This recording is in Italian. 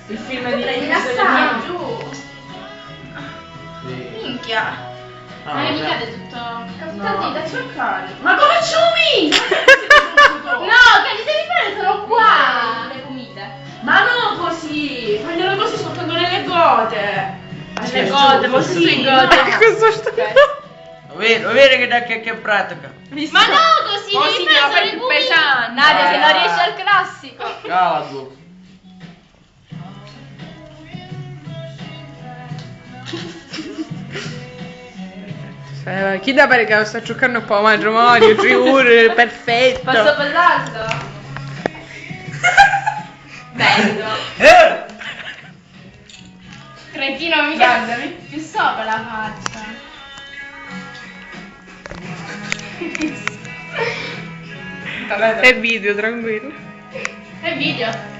Il film di Rilassati. giù. Minchia. Mi cade tutto. Capitati da cercare. Ma come ciumi? No, che li devi fare, sono qua. Le pomite. Ma non così! Faglielo così scottando nelle gote! Nelle gote, ma sui gote. Questo sto... Vedi che pratica. Ma no, così Così devi fare più le pomite. pesante. Nadia, se non riesci al classico. Cala tu. Chi da pare che sta giocando un po' matrimonio, giuro, perfetto. Posso posarlo? Bello. Cretino, mica più sopra la faccia. È video, tranquillo. È video.